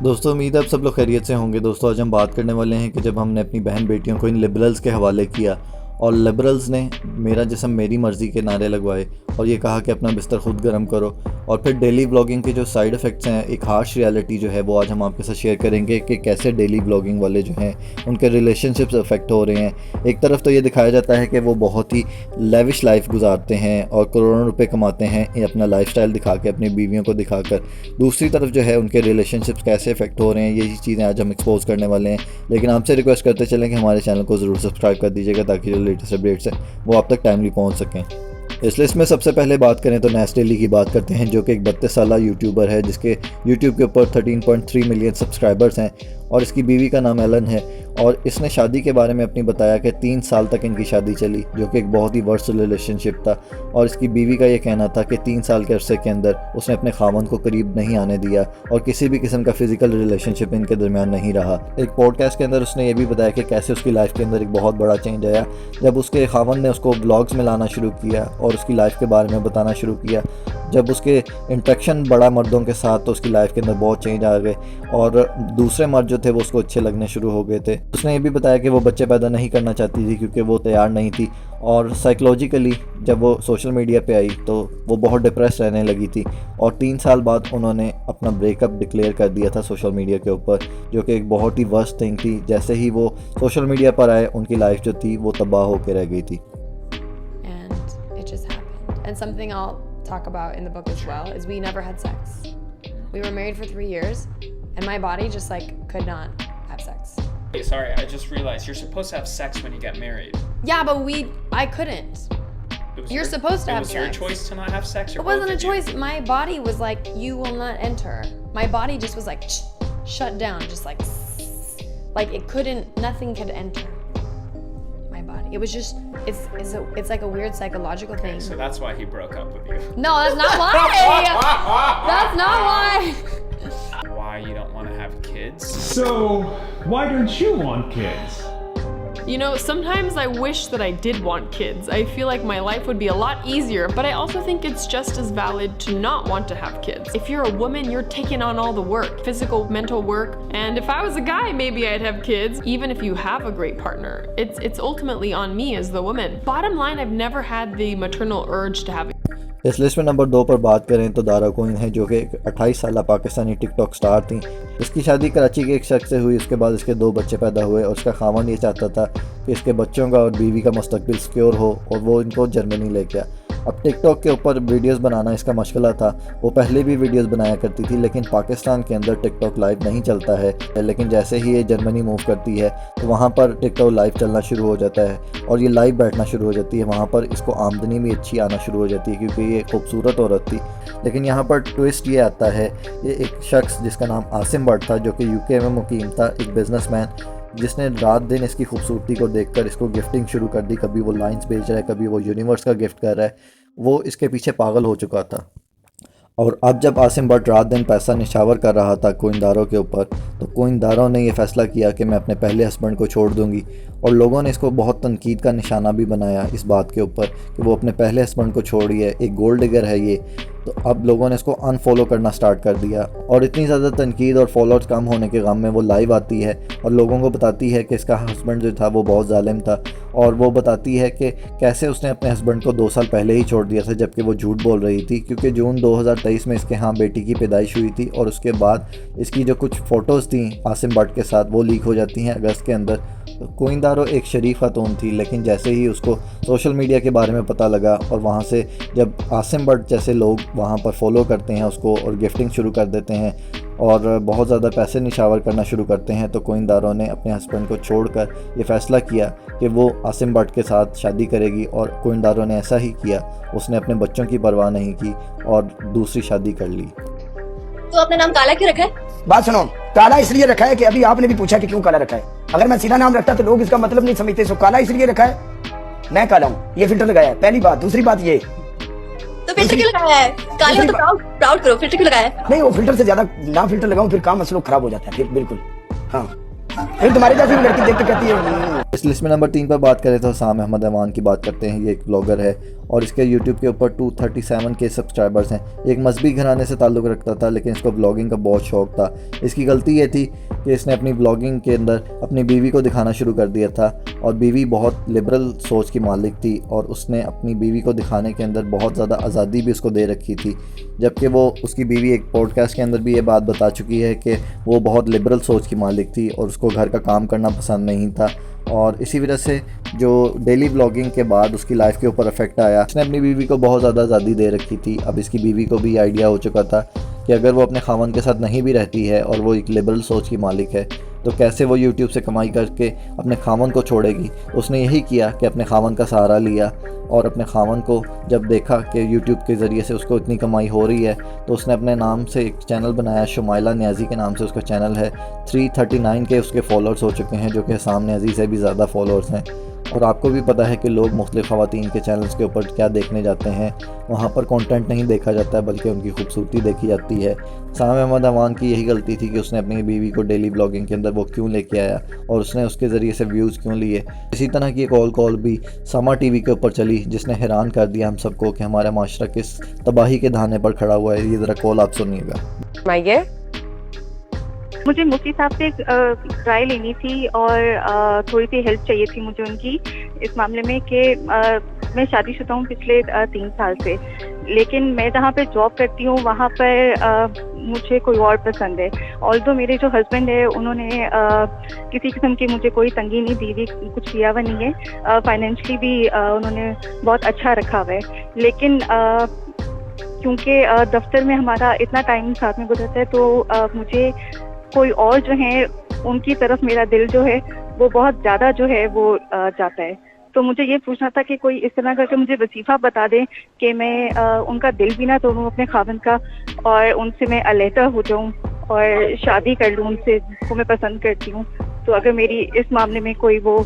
दोस्तों उम्मीद है आप सब लोग खैरियत से होंगे। दोस्तों आज हम बात करने वाले हैं कि जब हमने अपनी बहन बेटियों को इन लिबरल्स के हवाले किया और लिबरल्स ने मेरा जिस्म मेरी मर्ज़ी के नारे लगवाए और ये कहा कि अपना बिस्तर खुद गर्म करो, और फिर डेली व्लॉगिंग के जो साइड इफ़ेक्ट्स हैं, एक हार्श रियलिटी जो है वो आज हम आपके साथ शेयर करेंगे कि कैसे डेली व्लॉगिंग वाले जो हैं उनके रिलेशनशिप्स अफेक्ट हो रहे हैं। एक तरफ तो ये दिखाया जाता है कि वो बहुत ही लेविश लाइफ गुजारते हैं और करोड़ों रुपए कमाते हैं ये अपना लाइफस्टाइल दिखा के, अपनी बीवियों को दिखाकर। दूसरी तरफ जो है उनके रिलेशनशिप्स कैसे इफेक्ट हो रहे हैं, यही चीज़ें आज हम एक्सपोज करने वाले हैं। लेकिन आपसे रिक्वेस्ट करते चलें कि हमारे चैनल को ज़रूर सब्सक्राइब कर दीजिएगा ताकि जो लेटेस्ट अपडेट्स हैं वो आप तक टाइमली पहुँच सकें। इस लिस्ट में सबसे पहले बात करें तो नेस्ट डेली की बात करते हैं, जो कि एक 32 साला यूट्यूबर है जिसके यूट्यूब के ऊपर 13.3 मिलियन सब्सक्राइबर्स हैं और इसकी बीवी का नाम एलन है। और इसने शादी के बारे में अपनी बताया कि 3 साल तक इनकी शादी चली, जो कि एक बहुत ही वर्स्ट रिलेशनशिप था। और इसकी बीवी का ये कहना था कि 3 साल के अरसे के अंदर उसने अपने खामन को करीब नहीं आने दिया और किसी भी किस्म का फिजिकल रिलेशनशिप इनके दरमियान नहीं रहा। एक पॉडकास्ट के अंदर उसने ये भी बताया कि कैसे उसकी लाइफ के अंदर एक बहुत बड़ा चेंज आया जब उसके खामन ने उसको ब्लॉग्स में लाना शुरू किया और उसकी लाइफ के बारे में बताना शुरू किया। जब उसके इंट्रैक्शन बड़ा मर्दों के साथ तो उसकी लाइफ के अंदर बहुत चेंज आ गए और दूसरे मर्द जो थे वो उसको अच्छे लगने शुरू हो गए थे। उसने ये भी बताया कि वो बच्चे पैदा नहीं करना चाहती थी क्योंकि वो तैयार नहीं थी, और साइकोलॉजिकली जब वो सोशल मीडिया पे आई तो वो बहुत डिप्रेस रहने लगी थी। और 3 साल बाद उन्होंने अपना ब्रेकअप डिक्लेयर कर दिया था सोशल मीडिया के ऊपर, जो कि एक बहुत ही वर्स्ट थिंग थी। जैसे ही वो सोशल मीडिया पर आए उनकी लाइफ जो थी वो तबाह होकर रह गई थी। And something I'll talk about in the book as well is we never had sex. We were married for 3 years and my body just like could not have sex. Hey, sorry, I just realized you're supposed to have sex when you get married. Yeah, but I couldn't. You're supposed to have sex. It was your choice to not have sex, or it wasn't a choice. My body was like, you will not enter. My body just was like shut down, just like it couldn't, nothing could enter. It was just, it's like a weird psychological thing. So that's why he broke up with you. No, that's not why. That's not why. Why you don't want to have kids? So, why don't you want kids? You know, sometimes I wish that I did want kids. I feel like my life would be a lot easier, but I also think it's just as valid to not want to have kids. If you're a woman, you're taking on all the work, physical, mental work. And if I was a guy, maybe I'd have kids. Even if you have a great partner, it's ultimately on me as the woman. Bottom line, I've never had the maternal urge to have. इस list में number 2 पर बात करें तो Dara coin है, जो कि एक 28 साला पाकिस्तानी टिकटॉक स्टार थी। इसकी शादी कराची के एक शख्स से हुई, उसके बाद इसके 2 बच्चे पैदा हुए और उसका खामन ये चाहता था कि इसके बच्चों का और बीवी का मुस्तकबिल सिक्योर हो और वो इनको जर्मनी ले गया। अब टिकटॉक के ऊपर वीडियोस बनाना इसका मशगला था। वो पहले भी वीडियोस बनाया करती थी, लेकिन पाकिस्तान के अंदर टिकटॉक लाइव नहीं चलता है। लेकिन जैसे ही ये जर्मनी मूव करती है तो वहाँ पर टिकटॉक लाइव चलना शुरू हो जाता है और ये लाइव बैठना शुरू हो जाती है। वहाँ पर इसको आमदनी भी अच्छी आना शुरू हो जाती है क्योंकि ये खूबसूरत औरत थी। लेकिन यहाँ पर ट्विस्ट ये आता है, ये एक शख्स जिसका नाम आसिम भट्ट था, जो कि यूके में मुकीम था, एक बिजनेसमैन, जिसने रात दिन इसकी खूबसूरती को देखकर इसको गिफ्टिंग शुरू कर दी। कभी वो लाइंस बेच रहा है, कभी वो यूनिवर्स का गिफ्ट कर रहा है। वो इसके पीछे पागल हो चुका था। और अब जब आसिम भट्ट रात दिन पैसा निछावर कर रहा था कोइंदारों के ऊपर, तो कोइंदारों ने ये फ़ैसला किया कि मैं अपने पहले हस्बैंड को छोड़ दूंगी। और लोगों ने इसको बहुत तनकीद का निशाना भी बनाया इस बात के ऊपर कि वो अपने पहले हस्बैंड को छोड़ी है, एक गोल्ड डिगर है ये। तो अब लोगों ने इसको अनफॉलो करना स्टार्ट कर दिया और इतनी ज़्यादा तनकीद और फॉलोअर्स कम होने के गम में वो लाइव आती है और लोगों को बताती है कि इसका हस्बैंड जो था वो बहुत जालिम था। और वो बताती है कि कैसे उसने अपने हस्बैंड को 2 साल पहले ही छोड़ दिया था, जबकि वो झूठ बोल रही थी, क्योंकि जून 2023 में इसके यहाँ बेटी की पैदाइश हुई थी। और उसके बाद इसकी जो कुछ फ़ोटोज़ थी आसिम भट्ट के साथ वो लीक हो जाती हैं अगस्त के अंदर। तो कोइंदारो एक शरीफ खातून थी, लेकिन जैसे ही उसको सोशल मीडिया के बारे में पता लगा और वहाँ से जब आसिम भट्ट जैसे लोग वहाँ पर फॉलो करते हैं उसको और गिफ्टिंग शुरू कर देते हैं और बहुत ज़्यादा पैसे निछावर करना शुरू करते हैं, तो कोइंदारों ने अपने हस्बैंड को छोड़कर ये फ़ैसला किया कि वो आसिम भट्ट के साथ शादी करेगी। और कोइंदारों ने ऐसा ही किया, उसने अपने बच्चों की परवाह नहीं की और दूसरी शादी कर ली। तो अपना नाम काला क्यों रखा है? बात सुनो, काला इसलिए रखा है कि अभी आपने भी पूछा कि क्यों काला रखा है। अगर मैं सीधा नाम रखता तो लोग इसका मतलब नहीं समझते। सो काला इसलिए रखा है, मैं काला हूँ, ये फिल्टर लगाया है, पहली बात। दूसरी बात ये, तो फिल्टर क्यों लगाया है? काले हो तो प्राउड करो, फिल्टर क्यों लगाया है? नहीं, वो फिल्टर से ज्यादा ना फिल्टर लगाऊं फिर काम असलो खराब हो जाता है फिर। बिल्कुल हाँ, फिर तुम्हारे जैसी लड़की देख के कहती है इस लिस्ट में नंबर 3 पर बात करें तो साम अहमद अमान की बात करते हैं। ये एक ब्लॉगर है और इसके यूट्यूब के ऊपर 237K सब्सक्राइबर्स हैं। एक मजहबी घराने से ताल्लुक़ रखता था, लेकिन इसको ब्लॉगिंग का बहुत शौक़ था। इसकी गलती ये थी कि इसने अपनी ब्लॉगिंग के अंदर अपनी बीवी को दिखाना शुरू कर दिया था और बीवी बहुत लिबरल सोच की मालिक थी और उसने अपनी बीवी को दिखाने के अंदर बहुत ज़्यादा आज़ादी भी उसको दे रखी थी, जबकि वो उसकी बीवी एक पॉडकास्ट के अंदर भी ये बात बता चुकी है कि वो बहुत लिबरल सोच की मालिक थी और उसको घर का काम करना पसंद नहीं था। और इसी वजह से जो डेली ब्लॉगिंग के बाद उसकी लाइफ के ऊपर इफेक्ट आया। उसने अपनी बीवी को बहुत ज़्यादा आज़ादी दे रखी थी। अब इसकी बीवी को भी आइडिया हो चुका था कि अगर वो अपने खावन के साथ नहीं भी रहती है और वो एक लिबरल सोच की मालिक है तो कैसे वो यूट्यूब से कमाई करके अपने खावन को छोड़ेगी। उसने यही किया कि अपने खावन का सहारा लिया और अपने खावन को जब देखा कि यूट्यूब के ज़रिए से उसको इतनी कमाई हो रही है तो उसने अपने नाम से एक चैनल बनाया। शुमाइला न्याजी के नाम से उसका चैनल है। 339 के उसके फॉलोअर्स हो चुके हैं, जो कि हसाम न्याजी से भी ज़्यादा फॉलोअर्स हैं। और आपको भी पता है कि लोग मुख्तलिफ़ ख़वातीन के चैनल्स के ऊपर क्या देखने जाते हैं। वहाँ पर कंटेंट नहीं देखा जाता है बल्कि उनकी खूबसूरती देखी जाती है। साम अहमद अमान की यही गलती थी कि उसने अपनी बीवी को डेली ब्लॉगिंग के अंदर वो क्यों लेके आया और उसने उसके ज़रिए से व्यूज़ क्यों लिए। इसी तरह की एक कॉल भी समा टीवी के ऊपर चली जिसने हैरान कर दिया हम सबको कि हमारा माशरा किस तबाही के धाने पर खड़ा हुआ है। ये ज़रा कॉल आप सुनिएगा। मुझे मुफ्ती साहब से राय लेनी थी और थोड़ी सी हेल्प चाहिए थी मुझे उनकी इस मामले में कि मैं शादीशुदा हूँ पिछले 3 साल से, लेकिन मैं जहाँ पे जॉब करती हूँ वहाँ पर मुझे कोई और पसंद है। ऑल्दो मेरे जो हस्बैंड है उन्होंने किसी किस्म की मुझे कोई तंगी नहीं दी थी, कुछ किया हुआ नहीं है। फाइनेंशियली भी उन्होंने बहुत अच्छा रखा हुआ है, लेकिन क्योंकि दफ्तर में हमारा इतना टाइम साथ में गुजरता है तो मुझे कोई और जो है उनकी तरफ मेरा दिल जो है वो बहुत ज़्यादा जो है वो जाता है। तो मुझे ये पूछना था कि कोई इस तरह करके मुझे वजीफा बता दें कि मैं उनका दिल भी ना तोड़ूं अपने खावन का और उनसे मैं अलहदा हो जाऊं और शादी कर लूं उनसे जिसको मैं पसंद करती हूं। तो अगर मेरी इस मामले में कोई वो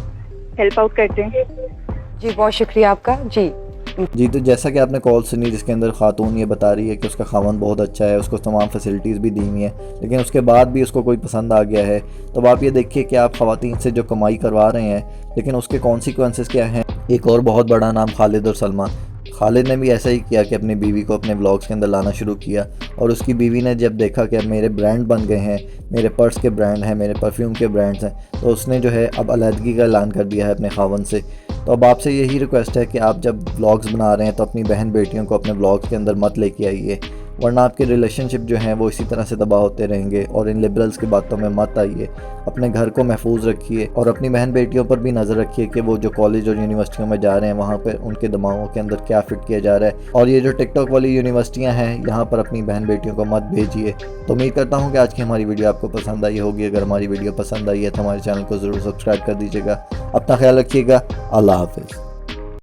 हेल्प आउट कर दें। जी बहुत शुक्रिया आपका। जी तो जैसा कि आपने कॉल सुनी जिसके अंदर खातून ये बता रही है कि उसका खावन बहुत अच्छा है, उसको तमाम फैसिलिटीज़ भी दी हुई हैं, लेकिन उसके बाद भी उसको कोई पसंद आ गया है। तो आप ये देखिए कि आप ख़वातीन से जो कमाई करवा रहे हैं लेकिन उसके कॉन्सिक्वेंसेस क्या हैं। एक और बहुत बड़ा नाम खालिद और सलमा। खालिद ने भी ऐसा ही किया कि अपनी बीवी को अपने व्लॉग्स के अंदर लाना शुरू किया और उसकी बीवी ने जब देखा कि अब मेरे ब्रांड बन गए हैं, मेरे पर्स के ब्रांड हैं, मेरे परफ्यूम के ब्रांड्स हैं, तो उसने जो है अब अलहदगी का ऐलान कर दिया है अपने खावन से। तो अब आपसे यही रिक्वेस्ट है कि आप जब व्लॉग्स बना रहे हैं तो अपनी बहन बेटियों को अपने व्लॉग्स के अंदर मत लेके आइए, वरना आपके रिलेशनशिप जो हैं वो इसी तरह से तबाह होते रहेंगे। और इन लिबरल्स की बातों में मत आइए। अपने घर को महफूज रखिए और अपनी बहन बेटियों पर भी नज़र रखिए कि वो जो कॉलेज और यूनिवर्सिटियों में जा रहे हैं वहाँ पर उनके दिमागों के अंदर क्या फ़िट किया जा रहा है। और ये जो टिकटॉक वाली यूनिवर्सिटियाँ हैं यहाँ पर अपनी बहन बेटियों को मत भेजिए। तो उम्मीद करता हूँ कि आज की हमारी वीडियो आपको पसंद आई होगी। अगर हमारी वीडियो पसंद आई है तो हमारे चैनल को ज़रूर सब्सक्राइब कर दीजिएगा। अपना ख्याल रखिएगा। अल्लाह हाफ़िज़।